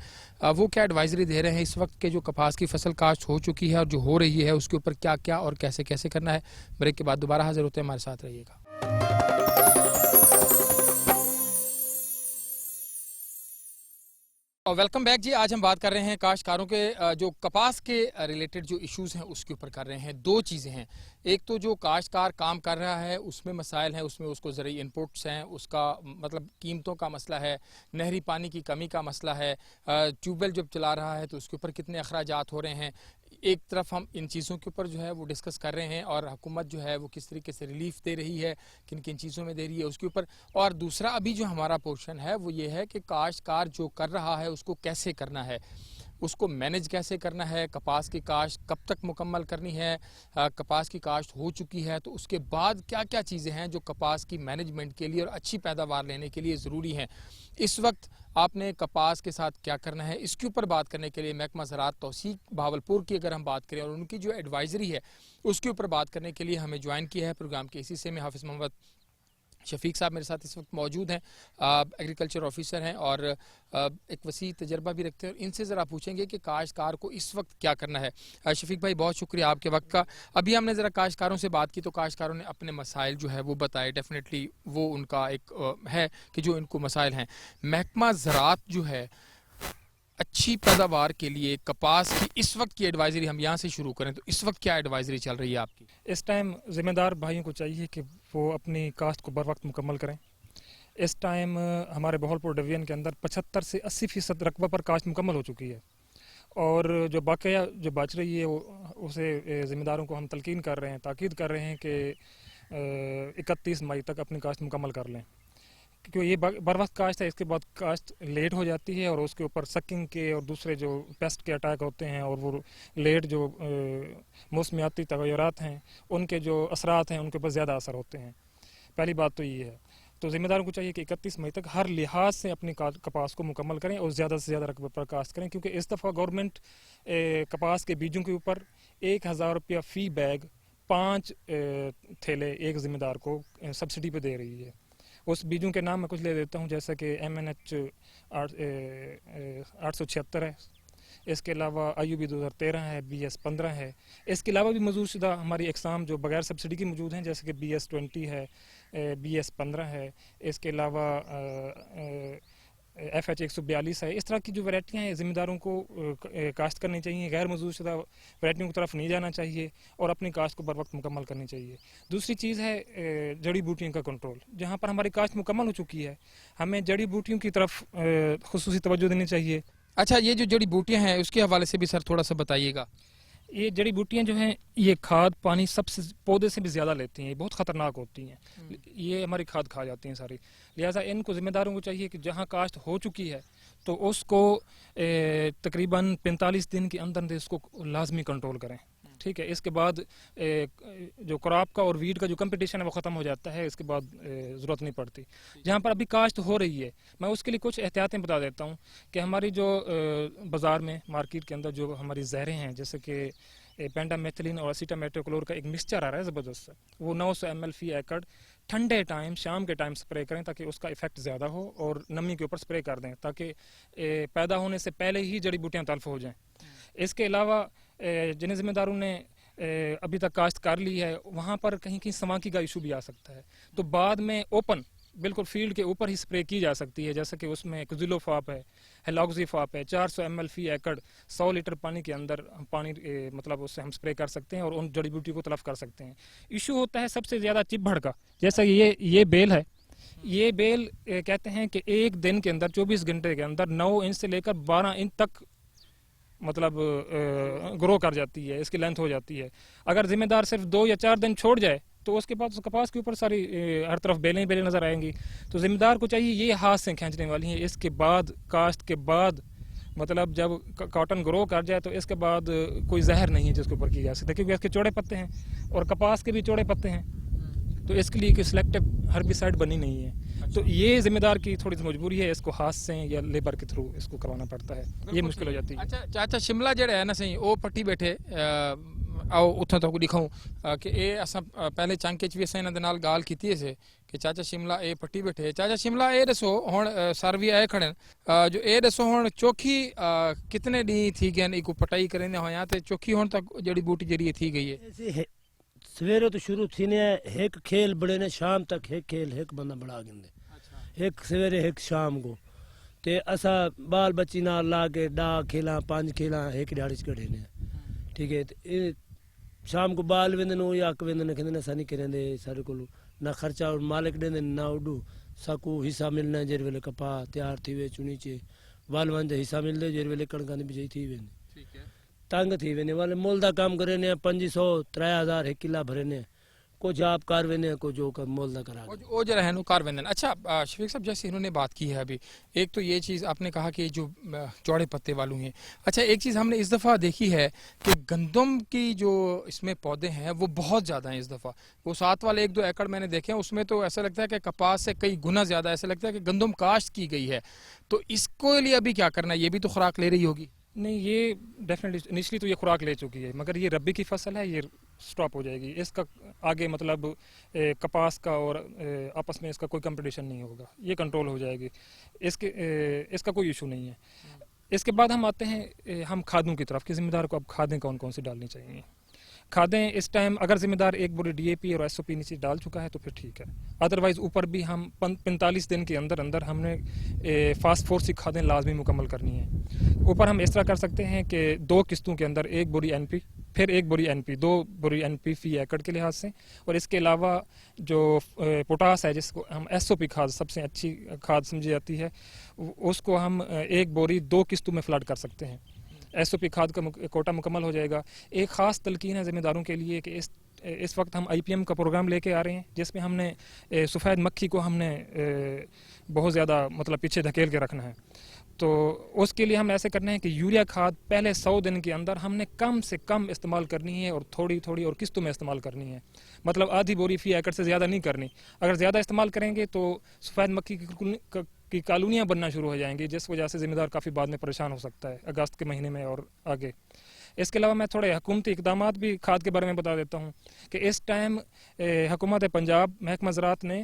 वो क्या एडवाइजरी दे रहे हैं इस वक्त के जो कपास की फसल काश्त हो चुकी है और जो हो रही है उसके ऊपर क्या क्या और कैसे कैसे करना है। ब्रेक के बाद दोबारा हाजिर होते हैं, हमारे साथ रहिएगा। और वेलकम बैक जी। आज हम बात कर रहे हैं काश्तकारों के जो कपास के रिलेटेड जो इश्यूज़ हैं उसके ऊपर कर रहे हैं। 2 चीज़ें हैं, एक तो जो काश्तकार काम कर रहा है उसमें मसाइल हैं, उसमें उसको ज़रूरी इनपुट्स हैं, उसका मतलब कीमतों का मसला है, नहरी पानी की कमी का मसला है, ट्यूबवेल जब चला रहा है तो उसके ऊपर कितने अखराजात हो रहे हैं, एक तरफ हम इन चीज़ों के ऊपर जो है वो डिस्कस कर रहे हैं और हुकूमत जो है वो किस तरीके से रिलीफ दे रही है, किन किन चीज़ों में दे रही है उसके ऊपर। और दूसरा अभी जो हमारा पोर्शन है वो ये है कि काश्तकार जो कर रहा है उसको कैसे करना है, उसको मैनेज कैसे करना है, कपास की काश्त कब तक मुकम्मल करनी है, कपास की काश्त हो चुकी है तो उसके बाद क्या क्या चीज़ें हैं जो कपास की मैनेजमेंट के लिए और अच्छी पैदावार लेने के लिए ज़रूरी हैं। इस वक्त आपने कपास के साथ क्या करना है, इसके ऊपर बात करने के लिए महकमा ज़राअत तौसीक भावलपुर की अगर हम बात करें और उनकी जो एडवाइज़री है उसके ऊपर बात करने के लिए हमें ज्वाइन किया है प्रोग्राम के इसी हिस्से में हाफिज़ मोहम्मद शफीक साहब मेरे साथ इस वक्त मौजूद हैं, एग्रीकल्चर ऑफिसर हैं और एक वसी तजर्बा भी रखते हैं। इनसे ज़रा पूछेंगे कि काश्तकार को इस वक्त क्या करना है। शफीक भाई बहुत शुक्रिया आपके वक्त का। अभी हमने ज़रा काश्तकारों से बात की तो काश्तकारों ने अपने मसाइल जो है वो बताए, डेफिनेटली वो उनका एक है कि जो इनको मसाइल हैं। महकमा ज़राअत जो है अच्छी पैदावार के लिए कपास की इस वक्त की एडवाइजरी हम यहाँ से शुरू करें तो इस वक्त क्या एडवाइजरी चल रही है आपकी? इस टाइम ज़िम्मेदार भाइयों को चाहिए कि वो अपनी काश्त को बर वक्त मुकम्मल करें। इस टाइम हमारे बहलपुर डिवीजन के अंदर 75 से 80% रकबा पर काश्त मुकम्मल हो चुकी है और जो बाकिया जो बच रही है उसे ज़िम्मेदारों को हम तलकीन कर रहे हैं, ताकीद कर रहे हैं कि 31 मई तक अपनी काश्त मुकम्मल कर लें, क्योंकि ये बर वक्त काश्त है। इसके बाद काश्त लेट हो जाती है और उसके ऊपर सकिंग के और दूसरे जो पेस्ट के अटैक होते हैं और वो लेट जो मौसमियाती तगय्युरात हैं उनके जो असरात हैं उनके ऊपर ज़्यादा असर होते हैं। पहली बात तो ये है। तो ज़िम्मेदारों को चाहिए कि 31 मई तक हर लिहाज से अपनी कपास को मुकम्मल करें और ज़्यादा से ज़्यादा रकबे पर काश्त करें, क्योंकि इस दफ़ा गवर्नमेंट कपास के बीजों के ऊपर 1000 रुपया फ़ी बैग 5 थैले एक ज़िम्मेदार को सब्सिडी पे दे रही है। उस बीजों के नाम मैं कुछ ले देता हूँ, जैसे कि MNH 876 है, इसके अलावा IUB 2013 है, BS 15 है। इसके अलावा भी मौजूदा हमारी अक़साम जो बगैर सब्सिडी की मौजूद हैं, जैसे कि BS 20 है, BS 15 है, इसके अलावा FH 142 है। इस तरह की जो वैरायटियाँ हैं ज़िम्मेदारों को काश्त करनी चाहिए, गैर मौजूदा वैरायटियों की तरफ नहीं जाना चाहिए और अपनी काश्त को बर वक्त मुकम्मल करनी चाहिए। दूसरी चीज़ है जड़ी बूटियों का कंट्रोल। जहाँ पर हमारी काश्त मुकम्मल हो चुकी है हमें जड़ी बूटियों की तरफ खुसूसी तवज्जो देनी चाहिए। अच्छा, ये जो जड़ी बूटियाँ हैं उसके हवाले से भी सर थोड़ा सा बताइएगा। ये जड़ी बूटियाँ जो हैं ये खाद पानी सबसे पौधे से भी ज़्यादा लेती हैं, ये बहुत ख़तरनाक होती हैं, ये हमारी खाद खा जाती हैं सारी। लिहाजा इनको ज़िम्मेदारों को चाहिए कि जहाँ काश्त हो चुकी है तो उसको तकरीबन 45 दिन के अंदर इसको लाजमी कंट्रोल करें, ठीक है। इसके बाद जो क्रॉप का और वीड का जो कंपटीशन है वो ख़त्म हो जाता है, इसके बाद ज़रूरत नहीं पड़ती। जहाँ पर अभी काश्त हो रही है मैं उसके लिए कुछ एहतियातें बता देता हूँ कि हमारी जो बाज़ार में मार्केट के अंदर जो हमारी जहरें हैं, जैसे कि पेंटामेथिलीन और एसीटामेटोक्लोर का एक मिक्सचर आ रहा है ज़बरदस्त, वो 900 ml फ़ी एकड़ ठंडे टाइम शाम के टाइम स्प्रे करें ताकि उसका इफेक्ट ज़्यादा हो, और नमी के ऊपर स्प्रे कर दें ताकि पैदा होने से पहले ही जड़ी बूटियाँ तल्फ हो जाएं। इसके अलावा जिन ज़िम्मेदारों ने अभी तक काश्त कर ली है वहाँ पर कहीं कहीं समाकी का इशू भी आ सकता है, तो बाद में ओपन बिल्कुल फील्ड के ऊपर ही स्प्रे की जा सकती है, जैसे कि उसमें कुजिलोफाप है, हेलॉक्सीफाप है, 400 ml फ़ी एकड़ 100 लीटर पानी के अंदर पानी मतलब उससे हम स्प्रे कर सकते हैं और उन जड़ी बूटी को तलफ कर सकते हैं। इशू होता है सबसे ज़्यादा चिपभड़ का, जैसा ये बेल है, ये बेल कहते हैं कि एक दिन के अंदर 24 घंटे के अंदर 9 इंच से लेकर 12 इंच तक मतलब ग्रो कर जाती है, इसकी लेंथ हो जाती है। अगर ज़िम्मेदार सिर्फ 2 या 4 दिन छोड़ जाए तो उसके बाद उस कपास के ऊपर सारी हर तरफ बेलें बेलें नज़र आएंगी। तो ज़िम्मेदार को चाहिए ये हाथ से खींचने वाली हैं। इसके बाद काश्त के बाद मतलब जब कॉटन ग्रो कर जाए तो इसके बाद कोई जहर नहीं है जिसके ऊपर की जा सकती, क्योंकि इसके चौड़े पत्ते हैं और कपास के भी चौड़े पत्ते हैं, तो इसके लिए कोई सिलेक्टिव हर्बिसाइड बनी नहीं है। तो ये जिम्मेदार की थोड़ी सी मजबूरी है, इसको हाथ से या लेबर के थ्रू इसको करवाना पड़ता है, ये मुश्किल हो जाती है। अच्छा चाचा शिमला जड़ा है ना सही वो पट्टी बैठे आओ उतो तक दिखाऊं कि ए असां पहले चांके च भी असां इन्हां दे नाल गाल कीती है कि चाचा शिमला ए पट्टी बैठे। चाचा शिमला ए दसो हुण सर भी आए खड़े जो ए दसो हुण चोखी कितने डी थी गए इको पटाई करेंदे होया ते चोखी हुण तक जड़ी बूटी जड़ी थी गई है। सवेरे तो शुरू थी ने एक खेल बड़े ने शाम तक एक खेल एक बंदा बड़ा गिंदे, एक सवेरे एक शाम को ते असा बाल बच्ची ना ला के डा खेला 5 खेला एक दिहाड़ी कड़े ने, ठीक है। ते शाम को बाल वेंदे नो या वेंदे ने कहंदे असां नहीं करेंदे सारे को ना खर्चा और मालिक देंदे ना उडू साकू हिस्सा मिलना जेर वेले कपा तैयार थी वे चुनी चे वाल वंज हिस्सा मिलदे जेर वेले कणकां दी बिजाई थी वेंदी, ठीक है। तंग थी वेने वाले मोल दा काम करे ने 500 3000 एक किला भरे ने को जाप कार वेने को जो कर मोल दा करा वो जो रहनु कार वेंदन। अच्छा शफीक साहब, जैसे इन्होंने बात की है अभी, एक तो ये चीज़ आपने कहा कि जो चौड़े पत्ते वालों हैं। अच्छा, एक चीज़ हमने इस दफ़ा देखी है कि गंदम की जो इसमें पौधे हैं वो बहुत ज़्यादा हैं इस दफ़ा। वो 7 वाले 1-2 एकड़ मैंने देखे हैं, उसमें तो ऐसा लगता है कि कपास से कई गुना ज़्यादा ऐसा लगता है कि गंदम काश्त की गई है। तो इसको लिए अभी क्या करना है? ये भी तो खुराक ले रही होगी। नहीं, ये डेफिनेटली इनिशियली तो ये खुराक ले चुकी है, मगर ये रबी की फसल है, ये स्टॉप हो जाएगी। इसका आगे मतलब कपास का और आपस में इसका कोई कंपटीशन नहीं होगा, ये कंट्रोल हो जाएगी। इसका कोई इशू नहीं है। इसके बाद हम आते हैं हम खादों की तरफ कि जिम्मेदार को अब खादें कौन कौन सी डालनी चाहिए। खादें इस टाइम अगर जिम्मेदार एक बोरी डीएपी और एसओपी नीचे डाल चुका है तो फिर ठीक है, अदरवाइज ऊपर भी हम 45 दिन के अंदर अंदर हमने फास्फोरस की खादें लाजमी मुकम्मल करनी है। ऊपर हम इस तरह कर सकते हैं कि 2 किस्तों के अंदर 1 बोरी एनपी, फिर 1 बोरी एनपी, 2 बोरी एनपी फी एकड़ के लिहाज से, और इसके अलावा जो पोटास है जिसको हम एसओपी खाद सबसे अच्छी खाद समझी जाती है, उसको हम 1 बोरी 2 किस्तों में फ्लड कर सकते हैं। एसओपी खाद का कोटा मुकम्मल हो जाएगा। एक ख़ास तलकीन है ज़िम्मेदारों के लिए कि इस वक्त हम आईपीएम का प्रोग्राम लेके आ रहे हैं, जिसमें हमने सफ़ेद मक्खी को हमने बहुत ज़्यादा मतलब पीछे धकेल के रखना है। तो उसके लिए हम ऐसे करना है कि यूरिया खाद पहले 100 दिन के अंदर हमने कम से कम इस्तेमाल करनी है और थोड़ी थोड़ी और किस्तों में इस्तेमाल करनी है। मतलब आधी बोरी फी एकड़ से ज़्यादा नहीं करनी। अगर ज़्यादा इस्तेमाल करेंगे तो सफ़ेद मक्खी की कॉलोनियाँ बनना शुरू हो जाएंगी, जिस वजह से ज़िम्मेदार काफ़ी बाद में परेशान हो सकता है अगस्त के महीने में और आगे। इसके अलावा मैं थोड़े हुकूमती इक़दामात भी खाद के बारे में बता देता हूँ कि इस टाइम हुकूमत पंजाब महकमा ज़राअत ने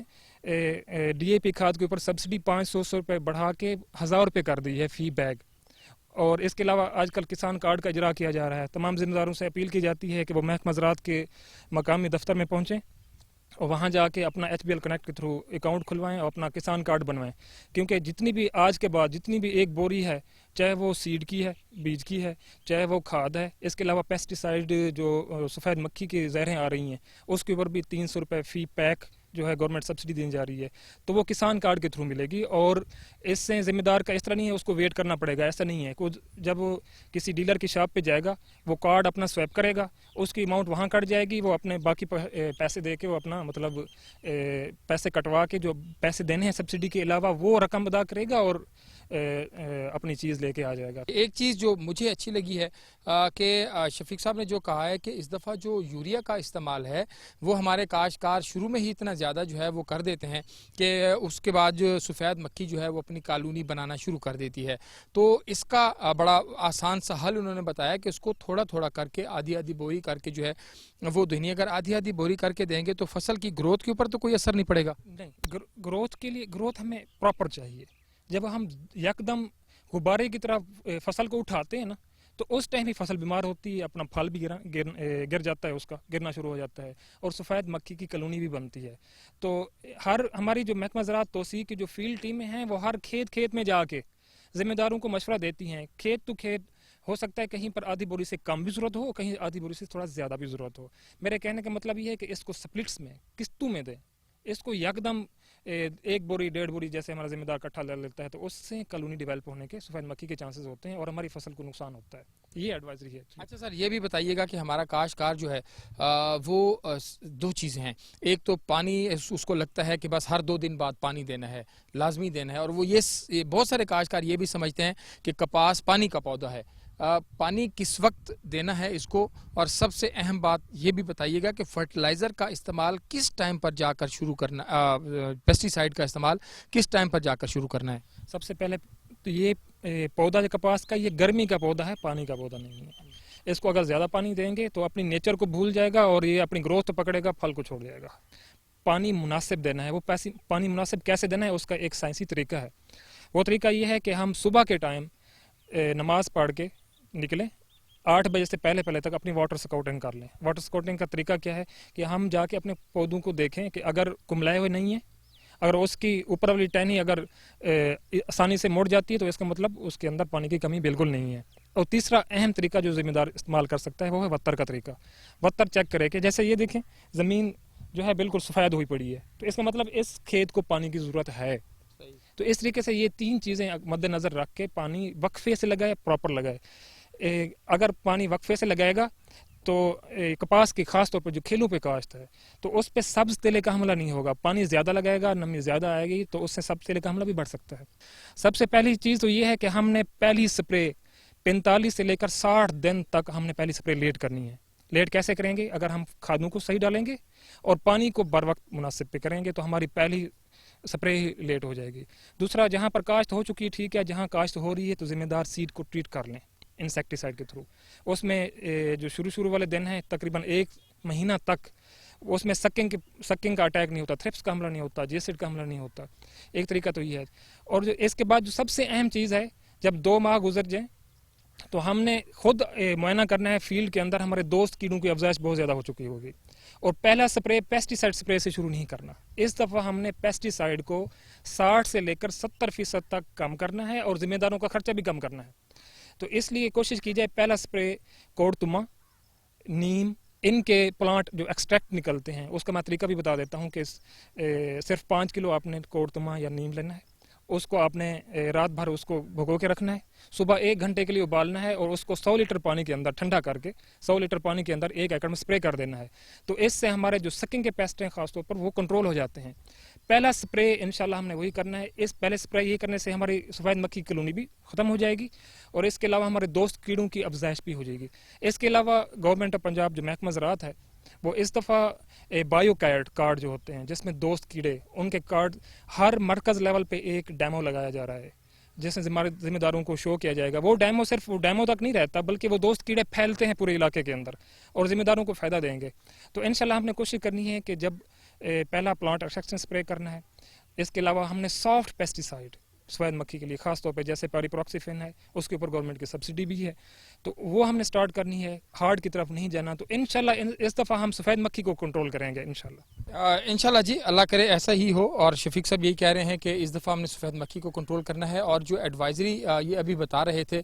डीएपी खाद के ऊपर सब्सिडी 500 रुपये बढ़ा के 1000 रुपये कर दी है फ़ी बैग। और इसके अलावा आजकल किसान कार्ड का इजरा किया जा रहा है। तमाम ज़िम्मेदारों से अपील की जाती है कि वो महकमा ज़राअत के मकामी दफ्तर में पहुँचें और वहाँ जाके अपना HBL कनेक्ट के थ्रू अकाउंट खुलवाएं और अपना किसान कार्ड बनवाएं, क्योंकि जितनी भी आज के बाद जितनी भी एक बोरी है, चाहे वो सीड की है, बीज की है, चाहे वो खाद है, इसके अलावा पेस्टिसाइड जो सफ़ेद मक्खी की जहरें आ रही हैं उसके ऊपर भी 300 रुपये फ़ी पैक जो है गवर्नमेंट सब्सिडी दी जा रही है, तो वो किसान कार्ड के थ्रू मिलेगी। और इससे ज़िम्मेदार का इस तरह नहीं है उसको वेट करना पड़ेगा, ऐसा नहीं है। कुछ जब वो किसी डीलर की शॉप पे जाएगा, वो कार्ड अपना स्वैप करेगा, उसकी अमाउंट वहाँ कट जाएगी, वो अपने बाकी पैसे दे के वो अपना मतलब पैसे कटवा के जो पैसे देने हैं सब्सिडी के अलावा वो रकम अदा करेगा और अपनी चीज़ लेके आ जाएगा। एक चीज़ जो मुझे अच्छी लगी है कि शफीक साहब ने जो कहा है कि इस दफ़ा जो यूरिया का इस्तेमाल है वो हमारे काश्तकार शुरू में ही इतना ज़्यादा जो है वो कर देते हैं कि उसके बाद जो सफ़ेद मक्खी जो है वो अपनी कॉलोनी बनाना शुरू कर देती है। तो इसका बड़ा आसान सा हल उन्होंने बताया कि उसको थोड़ा थोड़ा करके आधी आधी बोरी करके जो है वो देनी। अगर आधी आधी बोरी करके देंगे तो फसल की ग्रोथ के ऊपर तो कोई असर नहीं पड़ेगा। नहीं, ग्रोथ के लिए ग्रोथ हमें प्रॉपर चाहिए। जब हम यकदम गुब्बारे की तरह फसल को उठाते हैं ना, तो उस टाइम ही फसल बीमार होती है, अपना फल भी गिर जाता है, उसका गिरना शुरू हो जाता है और सफ़ेद मक्खी की कॉलोनी भी बनती है। तो हर हमारी जो महकमा ज़राअत तौसीक़ की जो फील्ड टीमें हैं वो हर खेत में जाके ज़िम्मेदारों को मशवरा देती हैं। खेत टू खेत हो सकता है कहीं पर आधी बोरी से कम भी ज़रूरत हो, कहीं आधी बोरी से थोड़ा ज़्यादा भी ज़रूरत हो। मेरे कहने का मतलब ये है कि इसको स्प्लिट्स में, किस्तों में दें। इसको यकदम 1 बोरी 1.5 बोरी जैसे हमारा जिम्मेदार इकट्ठा ले लेता है तो उससे कॉलोनी डेवलप होने के सफ़ेद मक्खी के चांसेस होते हैं और हमारी फसल को नुकसान होता है। ये एडवाइजरी है। अच्छा सर, ये भी बताइएगा कि हमारा काश्तकार जो है वो 2 चीज़ें हैं। एक तो पानी, उसको लगता है कि बस हर 2 दिन बाद पानी देना है, लाजमी देना है, और वो ये बहुत सारे काश्तकार ये भी समझते हैं कि कपास पानी का पौधा है, पानी किस वक्त देना है इसको। और सबसे अहम बात ये भी बताइएगा कि फर्टिलाइज़र का इस्तेमाल किस टाइम पर जाकर शुरू करना, पेस्टिसाइड का इस्तेमाल किस टाइम पर जाकर शुरू करना है। सबसे पहले तो ये पौधा जो कपास का, ये गर्मी का पौधा है, पानी का पौधा नहीं है। इसको अगर ज़्यादा पानी देंगे तो अपनी नेचर को भूल जाएगा और ये अपनी ग्रोथ तो पकड़ेगा, फल को छोड़ जाएगा। पानी मुनासिब देना है। वो पानी मुनासिब कैसे देना है उसका एक साइंसी तरीका है। वो तरीका ये है कि हम सुबह के टाइम नमाज पढ़ के निकलें, 8 बजे से पहले तक अपनी वाटर स्काउटिंग कर लें। वाटर स्काउटिंग का तरीका क्या है कि हम जाके अपने पौधों को देखें कि अगर कुमलाए हुए नहीं है, अगर उसकी ऊपर वाली टहनी अगर आसानी से मुड़ जाती है तो इसका मतलब उसके अंदर पानी की कमी बिल्कुल नहीं है। और तीसरा अहम तरीका जो ज़िम्मेदार इस्तेमाल कर सकता है वो है वत्तर का तरीका। वत्तर चेक करे कि जैसे ये देखें ज़मीन जो है बिल्कुल सफ़ेद हुई पड़ी है, तो इसका मतलब इस खेत को पानी की ज़रूरत है। तो इस तरीके से ये 3 चीज़ें मद्देनज़र रख के पानी वक्फे से लगाए, प्रॉपर लगाए। अगर पानी वक्फे से लगाएगा तो कपास की खास तौर पर जो खेलों पे काश्त है तो उस पे सब्ज तेले का हमला नहीं होगा। पानी ज़्यादा लगाएगा, नमी ज़्यादा आएगी तो उससे सब्ज तेले का हमला भी बढ़ सकता है। सबसे पहली चीज़ तो ये है कि हमने पहली स्प्रे 45 से लेकर 60 दिन तक हमने पहली स्प्रे लेट करनी है। लेट कैसे करेंगे? अगर हम खादों को सही डालेंगे और पानी को बर वक्त मुनासिब पे करेंगे तो हमारी पहली स्प्रे ही लेट हो जाएगी। दूसरा, जहाँ पर काश्त हो चुकी है ठीक है, जहाँ काश्त हो रही है तो जिम्मेदार सीड को ट्रीट कर लें इंसेक्टिसाइड के थ्रू। उसमें जो शुरू वाले दिन हैं तकरीबन 1 महीना तक उसमें सकिंग का अटैक नहीं होता, थ्रिप्स का हमला नहीं होता, जेसिड का हमला नहीं होता। एक तरीका तो ये है। और जो इसके बाद जो सबसे अहम चीज़ है, जब 2 माह गुजर जाएं तो हमने खुद मुआयना करना है फील्ड के अंदर हमारे दोस्त कीड़ों की अफजाइश बहुत ज़्यादा हो चुकी होगी। और पहला स्प्रे पेस्टिसाइड स्प्रे से शुरू नहीं करना। इस दफ़ा हमने पेस्टिसाइड को 60 से लेकर 70% तक कम करना है और जिम्मेदारों का खर्चा भी कम करना है। तो इसलिए कोशिश की जाए पहला स्प्रे कोड़तुमा, नीम, इनके प्लांट जो एक्सट्रैक्ट निकलते हैं उसका मैं तरीका भी बता देता हूँ कि सिर्फ 5 किलो आपने कोड़तुमा या नीम लेना है, उसको आपने रात भर उसको भिगो के रखना है, सुबह 1 घंटे के लिए उबालना है और उसको 100 लीटर पानी के अंदर ठंडा करके 100 लीटर पानी के अंदर 1 एकड़ में स्प्रे कर देना है। तो इससे हमारे जो सकिंग के पेस्ट हैं खासतौर पर वो कंट्रोल हो जाते हैं। पहला स्प्रे इंशाल्लाह हमने वही करना है। इस पहले स्प्रे ये करने से हमारी सफ़ेद मक्खी की कॉलोनी भी ख़त्म हो जाएगी और इसके अलावा हमारे दोस्त कीड़ों की अफजाइश भी हो जाएगी। इसके अलावा गवर्नमेंट ऑफ पंजाब जो महकमा ज़राअत है वो इस दफ़ा बायो कार्ड जो होते हैं जिसमें दोस्त कीड़े, उनके कार्ड हर मरकज़ लेवल पे एक डेमो लगाया जा रहा है जिसमें हमारे जिम्मेदारों को शो किया जाएगा। वो डेमो सिर्फ वो डेमो तक नहीं रहता बल्कि वो दोस्त कीड़े फैलते हैं पूरे इलाके के अंदर और जिम्मेदारों को फ़ायदा देंगे। तो इंशाल्लाह हमने कोशिश करनी है कि जब पहला प्लांट एक्सट्रैक्शन स्प्रे करना है, इसके अलावा हमने सॉफ्ट पेस्टिसाइड सफ़ेद मक्खी के लिए खास तौर पे जैसे पेरिप्रोक्सिफेन है उसके ऊपर गवर्नमेंट की सब्सिडी भी है तो वो हमने स्टार्ट करनी है। हार्ड की तरफ नहीं जाना। तो इंशाल्लाह इस दफ़ा हम सफ़ेद मक्खी को कंट्रोल करेंगे इंशाल्लाह जी, अल्लाह करे ऐसा ही हो। और शफीक साहब यही कह रहे हैं कि इस दफ़ा हमने सफ़ेद मक्खी को कंट्रोल करना है। और जो एडवाइजरी ये अभी बता रहे थे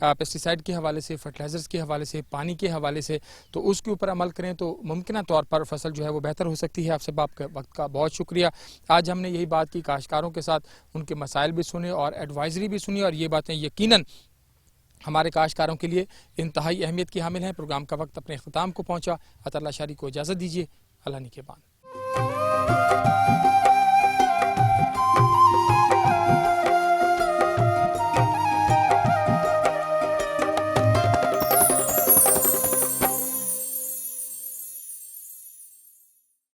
पेस्टिसाइड के हवाले से, फर्टिलाइज़र्स के हवाले से, पानी के हवाले से, तो उसके ऊपर अमल करें तो मुमकिन तौर पर फसल जो है वो बेहतर हो सकती है। आप सब आपके वक्त का बहुत शुक्रिया। आज हमने यही बात की, काश्तकारों के साथ उनके मसाइल भी सुने और एडवाइजरी भी सुनी और ये बातें यकीनन हमारे काश्तकारों के लिए इंतहाई अहमियत की हामिल हैं। प्रोग्राम का वक्त अपने अख्ताम को पहुँचा। अतल्ला शारी को इजाज़त दीजिए। अल्लाह निगहबान।